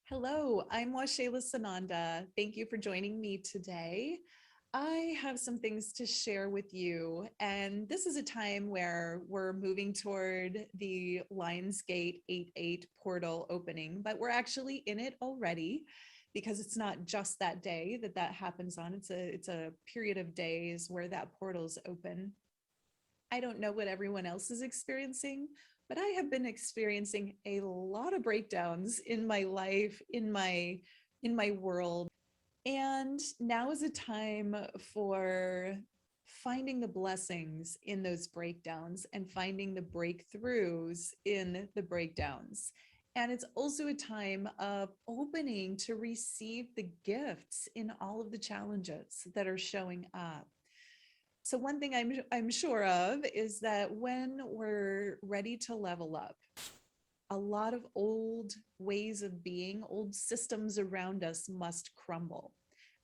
Hello, I'm Washayla Sananda. Thank you for joining me today. I have some things to share with you, and this is a time where we're moving toward the Lionsgate 8-8 portal opening, but we're actually in it already because it's not just that day that happens on. It's a period of days where that portal is open. I don't know what everyone else is experiencing, but I have been experiencing a lot of breakdowns in my life, in my world. And now is a time for finding the blessings in those breakdowns and finding the breakthroughs in the breakdowns. And it's also a time of opening to receive the gifts in all of the challenges that are showing up. So one thing I'm sure of is that when we're ready to level up, a lot of old ways of being, old systems around us must crumble.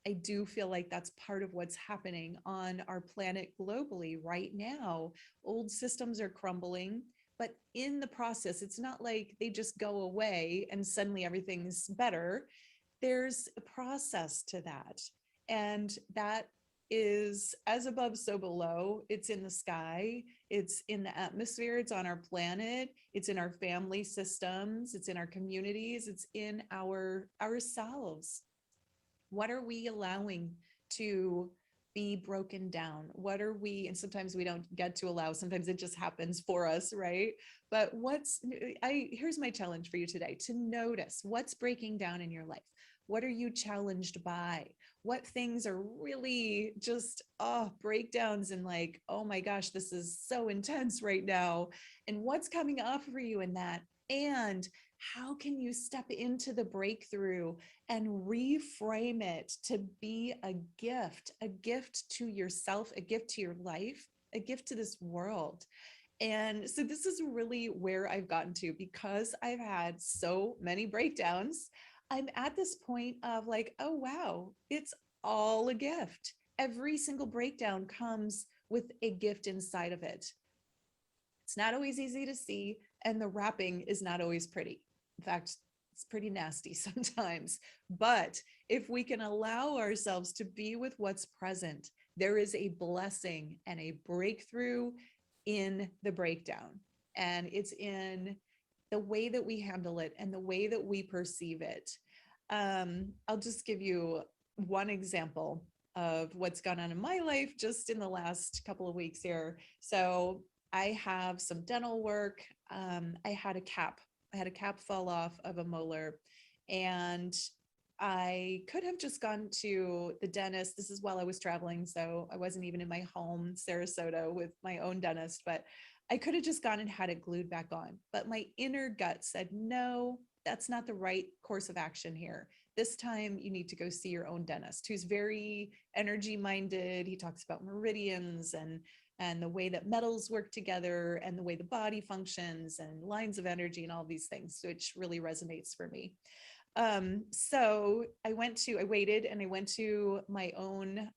I do feel like that's part of what's happening on our planet globally right now. Old systems are crumbling, but in the process, it's not like they just go away and suddenly everything's better. There's a process to that. And that is as above, so below. It's in the sky, it's in the atmosphere, it's on our planet, it's in our family systems, it's in our communities, it's in ourselves. What are we allowing to be broken down? What are we, and sometimes we don't get to allow, sometimes it just happens for us, right? But here's my challenge for you today: to notice what's breaking down in your life. What are you challenged by? What things are really just breakdowns and like, oh my gosh, this is so intense right now? And what's coming up for you in that? And how can you step into the breakthrough and reframe it to be a gift to yourself, a gift to your life, a gift to this world? And so this is really where I've gotten to because I've had so many breakdowns. I'm at this point of like, oh, wow, it's all a gift. Every single breakdown comes with a gift inside of it. It's not always easy to see, and the wrapping is not always pretty. In fact, it's pretty nasty sometimes. But if we can allow ourselves to be with what's present, there is a blessing and a breakthrough in the breakdown. And it's in the way that we handle it and the way that we perceive it. I'll just give you one example of what's gone on in my life just in the last couple of weeks here. So I have some dental work. I had a cap. I had a cap fall off of a molar, and I could have just gone to the dentist. This is while I was traveling, so I wasn't even in my home, Sarasota, with my own dentist, but I could have just gone and had it glued back on. But my inner gut said, no, that's not the right course of action here. This time you need to go see your own dentist, who's very energy minded. He talks about meridians and the way that metals work together and the way the body functions and lines of energy and all these things, which really resonates for me. So I waited and I went to my own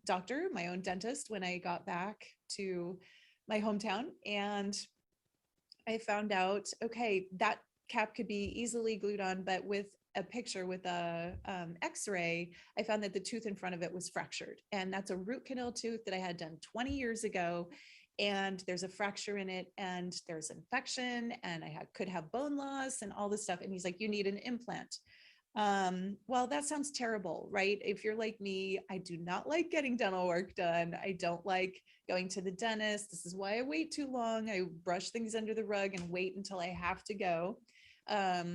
doctor, my own dentist when I got back to my hometown. And I found out, okay, that cap could be easily glued on, but with a picture with a x-ray, I found that the tooth in front of it was fractured. And that's a root canal tooth that I had done 20 years ago. And there's a fracture in it and there's infection and could have bone loss and all this stuff. And he's like, you need an implant. Well, that sounds terrible, right? If you're like me, I do not like getting dental work done. I don't like going to the dentist. This is why I wait too long. I brush things under the rug and wait until I have to go. A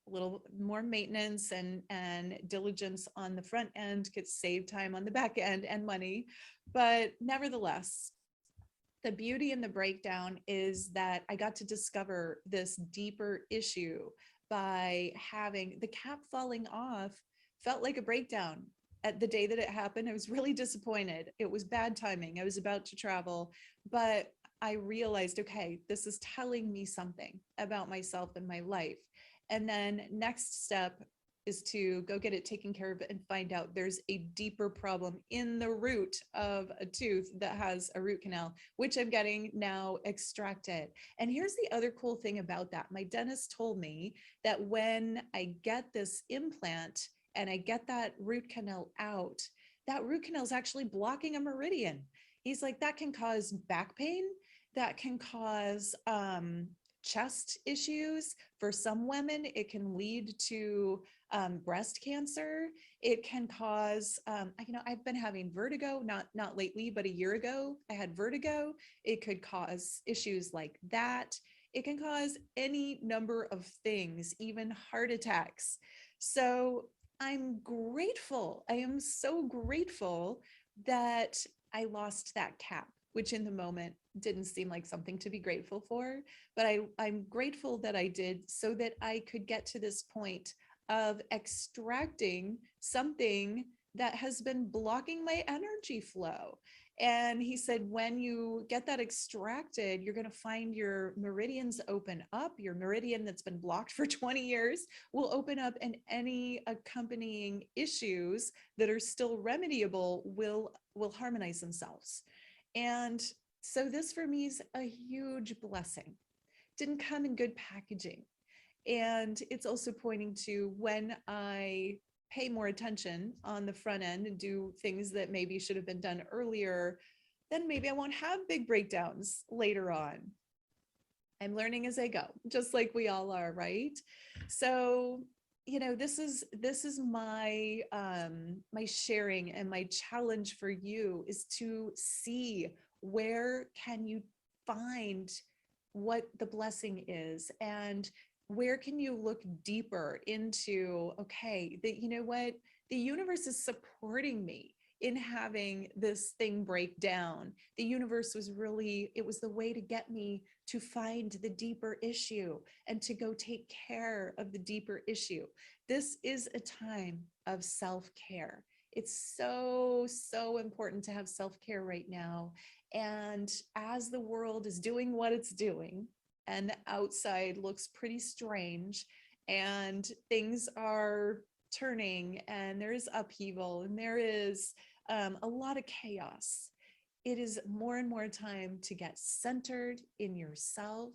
little more maintenance and diligence on the front end could save time on the back end and money. But nevertheless, the beauty in the breakdown is that I got to discover this deeper issue by having the cap falling off. Felt like a breakdown at the day that it happened. I was really disappointed. It was bad timing. I was about to travel, but I realized, okay, this is telling me something about myself and my life. And then next step, is to go get it taken care of and find out there's a deeper problem in the root of a tooth that has a root canal, which I'm getting now extracted. And here's the other cool thing about that. My dentist told me that when I get this implant and I get that root canal out, that root canal is actually blocking a meridian. He's like, that can cause back pain, that can cause chest issues. For some women, it can lead to breast cancer. It can cause, I've been having vertigo, not lately, but a year ago, I had vertigo. It could cause issues like that. It can cause any number of things, even heart attacks. So I'm grateful. I am so grateful that I lost that cap, which in the moment didn't seem like something to be grateful for, but I'm grateful that I did so that I could get to this point of extracting something that has been blocking my energy flow. And he said, when you get that extracted, you're going to find your meridians open up. Your meridian that's been blocked for 20 years will open up, and any accompanying issues that are still remediable will harmonize themselves. And so this for me is a huge blessing. Didn't come in good packaging. And it's also pointing to when I pay more attention on the front end and do things that maybe should have been done earlier, then maybe I won't have big breakdowns later on. I'm learning as I go, just like we all are, right? So, this is my my sharing, and my challenge for you is to see where can you find what the blessing is, and where can you look deeper into, okay, that, what, the universe is supporting me in having this thing break down. The universe was really, it was the way to get me to find the deeper issue and to go take care of the deeper issue. This is a time of self-care. It's so, so important to have self-care right now. And as the world is doing what it's doing, and the outside looks pretty strange, and things are turning, and there is upheaval, and there is a lot of chaos, it is more and more time to get centered in yourself,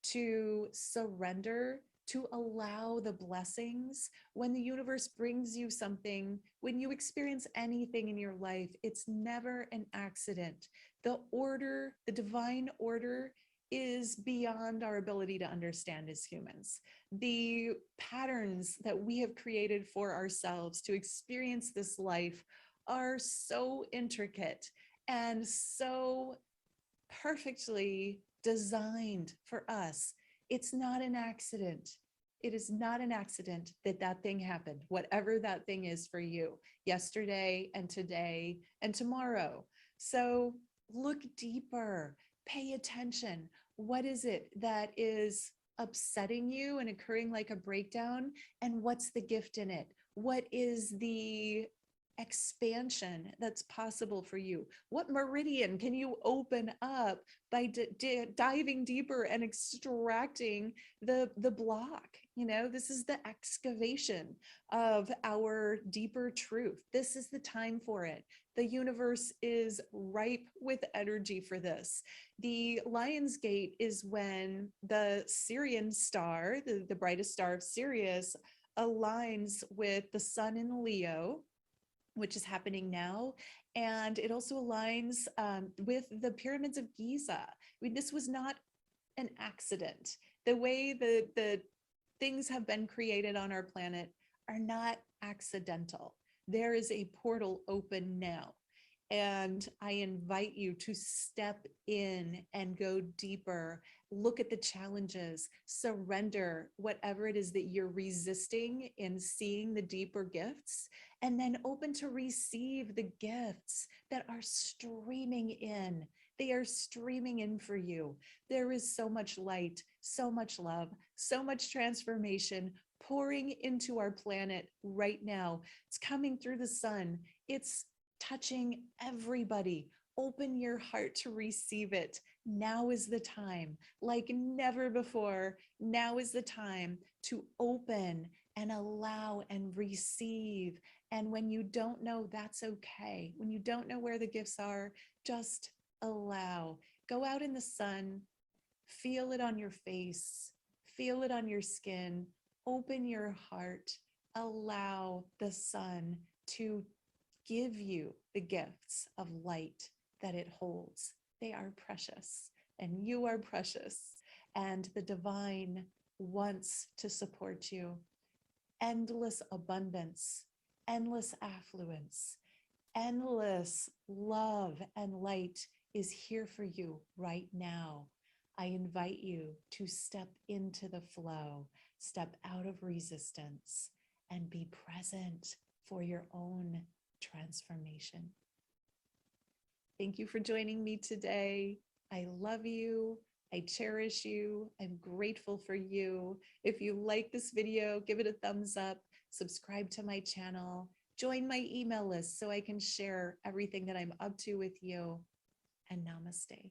to surrender, to allow the blessings. When the universe brings you something, when you experience anything in your life, it's never an accident. The order, the divine order, is beyond our ability to understand as humans. The patterns that we have created for ourselves to experience this life are so intricate and so perfectly designed for us. It's not an accident. It is not an accident that that thing happened, whatever that thing is for you, yesterday and today and tomorrow. So look deeper, pay attention. What is it that is upsetting you and occurring like a breakdown? And what's the gift in it? What is the expansion that's possible for you? What meridian can you open up by diving deeper and extracting the block? This is the excavation of our deeper truth. This is the time for it. The universe is ripe with energy for this. The Lion's Gate is when the Sirian star, the brightest star of Sirius, aligns with the sun in Leo, which is happening now. And it also aligns with the pyramids of Giza. I mean, this was not an accident. The way the things have been created on our planet are not accidental. There is a portal open now. And I invite you to step in and go deeper, look at the challenges, surrender whatever it is that you're resisting in seeing the deeper gifts, and then open to receive the gifts that are streaming in. They are streaming in for you. There is so much light, so much love, so much transformation pouring into our planet right now. It's coming through the sun. It's touching everybody. Open your heart to receive it. Now is the time, like never before. Now is the time to open and allow and receive. And when you don't know, that's okay. When you don't know where the gifts are, just allow. Go out in the sun, feel it on your face, feel it on your skin, open your heart, allow the sun to give you the gifts of light that it holds. They are precious, and you are precious, and the divine wants to support you. Endless abundance, endless affluence, endless love and light is here for you right now. I invite you to step into the flow, step out of resistance, and be present for your own transformation. Thank you for joining me today. I love you. I cherish you. I'm grateful for you. If you like this video, give it a thumbs up, subscribe to my channel, join my email list so I can share everything that I'm up to with you. And namaste.